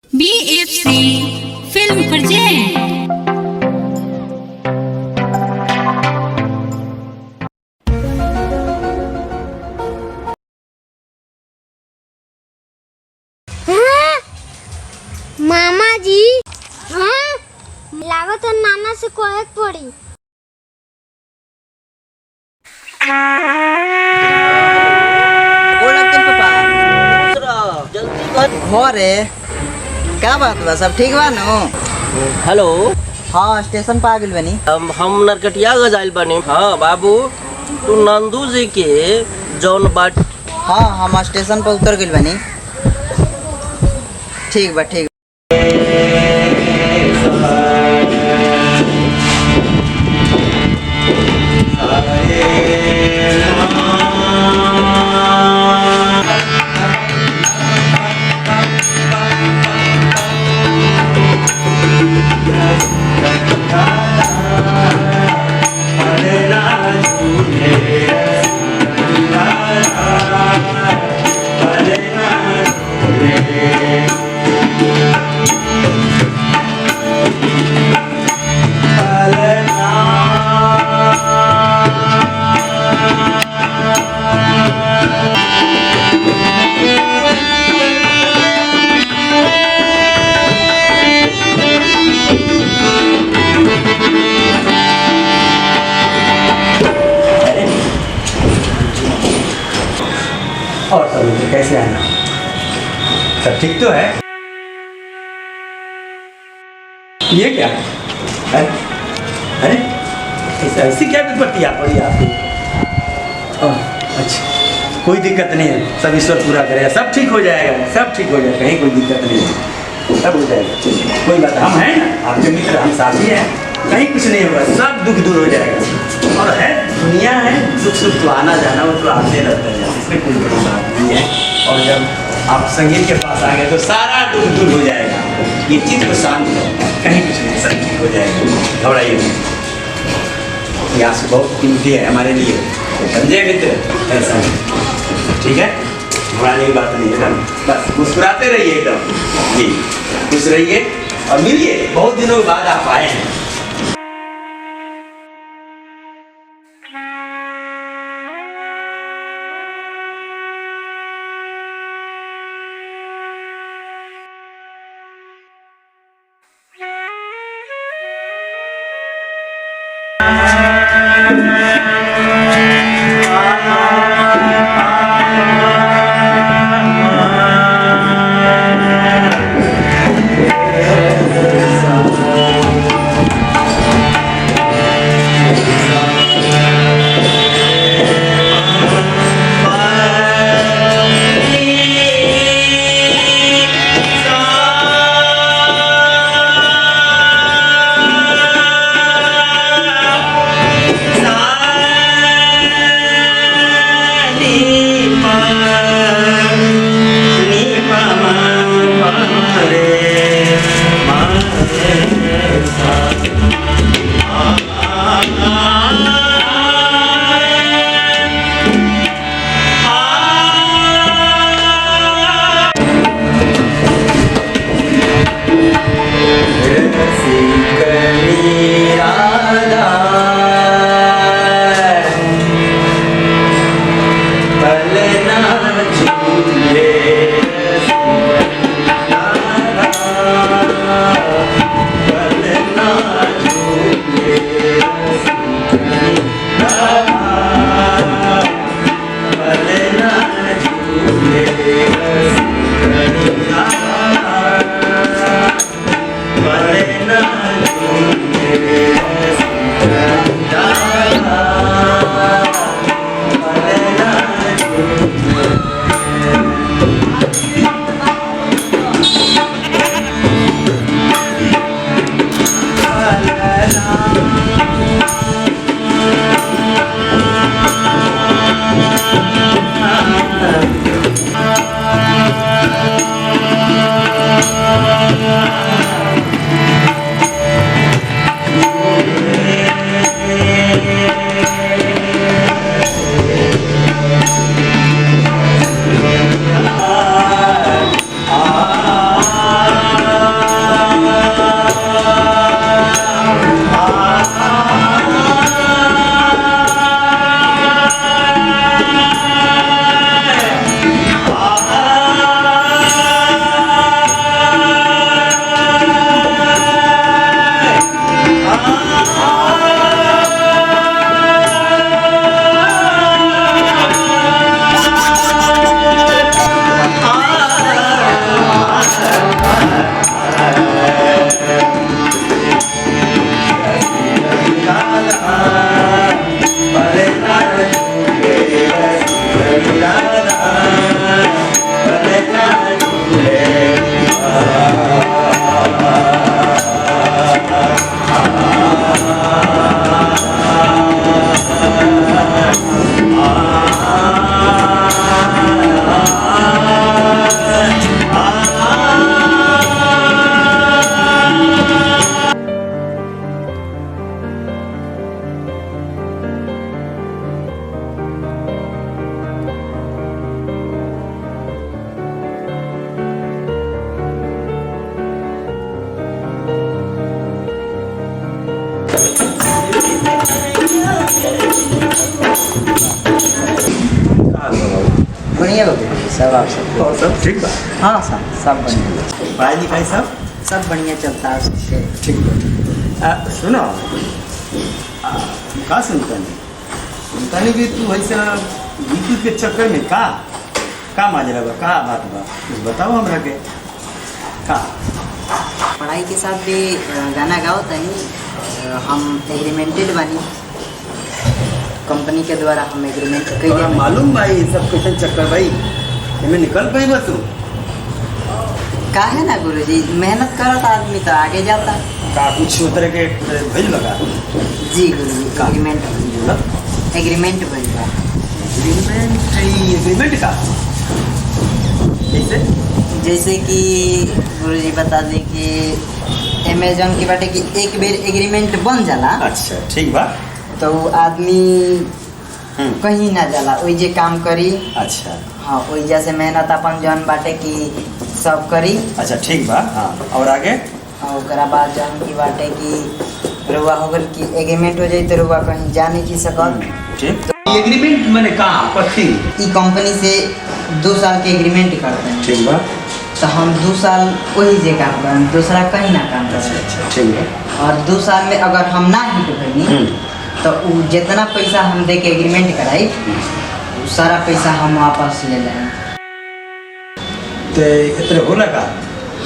BFC film present. मामा जी हाँ लावत और नाना से कोहे पड़ी। जल्दी घरे क्या बात बा, सब ठीक बा नु? हेलो। हाँ स्टेशन पे आ गइल बनी। हम नरकटिया गजाइल बनी। हाँ बाबू, तू नंदू जी के जौन बाट। हाँ हम स्टेशन पे उतर गइल बनी। ठीक बा ठीक। और सब कैसे आना? सब ठीक तो है? ये क्या? अरे ऐसी क्या विपत्तियाँ पड़ी आपको? अच्छा, कोई दिक्कत नहीं है, सब ईश्वर पूरा करेगा, सब ठीक हो जाएगा, सब ठीक हो जाएगा, कहीं कोई दिक्कत नहीं है, सब हो जाएगा। कोई बात, हम हैं ना आपके मित्र, हम साथी हैं, कहीं कुछ नहीं होगा, सब दुख दूर हो जाएगा। और है दुनिया है, सुख सुख तो आना जाना, वो तो आते रहते हैं, इसमें कोई बड़ी बात नहीं है। और जब आप संगीत के पास आ गए तो सारा दुख दूर हो जाएगा। ये चित्त को शांत करो, कहीं कुछ नहीं, सब ठीक हो जाएगा, घबराइए नहीं। यहाँ से बहुत कीमती है हमारे लिए, समझे मित्र? ऐसा है, ठीक है, घबराने की बात नहीं है, बस मुस्कुराते रहिए एकदम जी, खुश रहिए और मिलिए, बहुत दिनों बाद आप आए हैं। बढ़िया हो गया सब आप सब। और सब ठीक बा? हाँ सब बढ़िया। पढ़ाई लिखाई सब सब बढ़िया चलता है उससे। ठीक बा। सुनो का सुनता नहीं सुनता नहीं कि तू ऐसा यूट्यूब के चक्कर में का माजरा बा, का बात बा, कुछ बताओ हमरा के का। पढ़ाई के साथ भी गाना गाओ तनी हम एग्रीमेंटेड बानी कंपनी के द्वारा हम एग्रीमेंट तोरा कइले। मालूम भाई सब कैसे चक्कर भाई एमे निकल पाई बा तू? का है ना गुरुजी, मेहनत करत आदमी तो आगे जाता। का कुछ उतरे के भइल लगा जी गुरुजी का? एग्रीमेंट बोला एग्रीमेंट बन गया। एग्रीमेंट का कैसे? जैसे कि गुरुजी बता दें कि अमेजोन की बाटे कि एक बेर एग्रीमेंट बन जाला अच्छा ठीक बा। तो वो आदमी कहीं ना जाला वही जे काम करी। अच्छा हाँ वही जैसे मेहनत अपन जौन बाटे कि सब करी अच्छा ठीक बा। हाँ और आगे? और ओकरा बाद जौन की बाटे कि रुआ हो गल कि एग्रीमेंट हो जाई तो रुआ कहीं जा नहीं की सकत। ठीक एग्रीमेंट मैंने कहा कथी? ई कंपनी से 2 साल के एग्रीमेंट करते हैं ठीक बा। तो हम 2 साल वही जे काम करें, दूसरा कहीं ना काम अच्छा करें। अच्छा ठीक है। और 2 साल में अगर हम ना हिट भइनी तो उ जितना पैसा हम दे के एग्रीमेंट कराई उ सारा पैसा हम वापस ले लें। तो इतने होला का?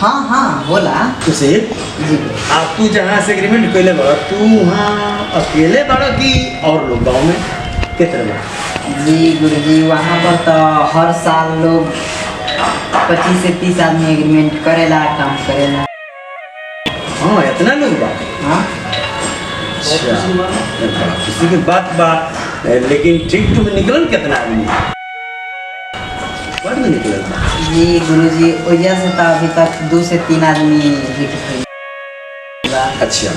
हाँ बोला तुझे जी। आप तू जहाँ से एग्रीमेंट कैले बड़ा तू वहाँ अकेले बड़ा कि और लोग गाँव में कितने बड़ा? जी गुरुजी वहाँ पर तो हर साल लोग 25 से 30 आदमी एग्रीमेंट करेला काम करेला। हाँ इतना लोग बा? हाँ अच्छा किसी की बात बा। लेकिन ठीक तुम निकलन कितना आदमी? बड़ में निकलल बा। जी गुरुजी वजह से तो अभी तक 2 से 3 आदमी हिट हुई। अच्छा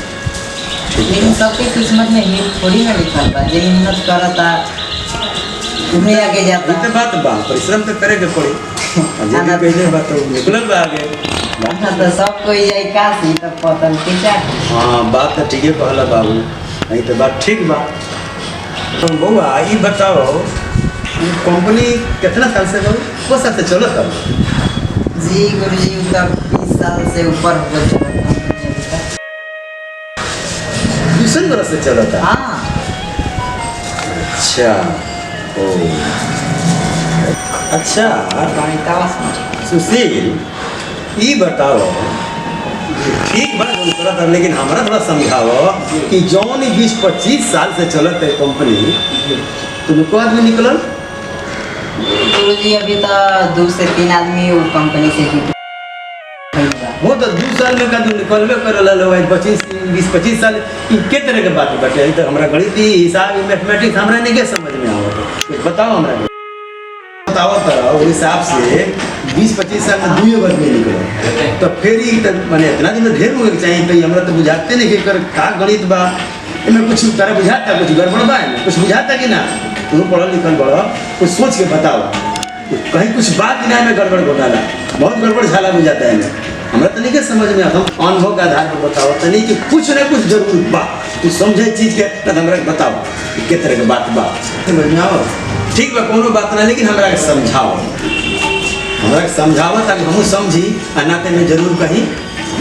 ठीक लेकिन सबके किस्मत में हिट थोड़ी ना लिखल बा, जे मेहनत करता उन्हें आगे है। जाता। तो बात बा परिश्रम तो करे के पड़ी। जे भी पहले बात तो निकलल बा आगे। तो सब कोई जाए काशी तब पतल के क्या। हाँ बात तो ठीक है कहला बाबू, नहीं तो बात ठीक बा। तो बउआ ये बताओ कंपनी कितना साल से बाबू को साल से चलो तब? जी गुरुजी तब 20 साल से ऊपर हो गए चला कंपनी अभी तक। 20 बरस से चला था? हाँ अच्छा ओ अच्छा गणितवा समझ। सुशील ये बताओ ठीक बा जोन करत है, लेकिन हमारा थोड़ा समझाओ कि जौन 20-25 साल से चलत है कंपनी तुमको आदमी निकलल? गुरुजी अभी तो 2 से 3 आदमी वो कंपनी से हिट भइल बा। वो तो 2 साल में का निकलबे करल लो 20-25 साल ई के तरह के बात बाटे? तो हमरा गणित हिसाब मैथमेटिक्स हमरा नहीं के समझ में आवत। कुछ बताओ हमरा बताओ तो उस हिसाब से 20-25 साल में 2 आदमी निकले तो फिर ही तो माने इतना दिन में ढेर होने के चाहिए। तो हमरा तो बुझाते नहीं कि कर का गणित बा इनमें कुछ तारा बुझाता कुछ गड़बड़ बा इनमें कुछ बुझाता कि ना? तू पढ़ल लिखल बड़ा कुछ सोच के बताओ कहीं कुछ बात ना में गड़बड़ घोटाला बहुत गड़बड़ झाला बुझाता है हमरा तो नहीं के समझ में आता। अनुभव के आधार पर बताओ तो नहीं कि कुछ ना कुछ जरूर बा तू समझे चीज के तो हमरा के बताओ कि के तरह के बात बा समझ में आओ। ठीक बा कोनो बात ना, लेकिन हमरा के समझाओ ताकि हम समझी आ ना में जरूर कहीं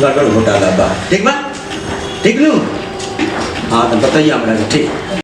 गड़बड़ घोटाला बा। ठीक बा ठीक नु? हाँ तो बताइए हमरा के। ठीक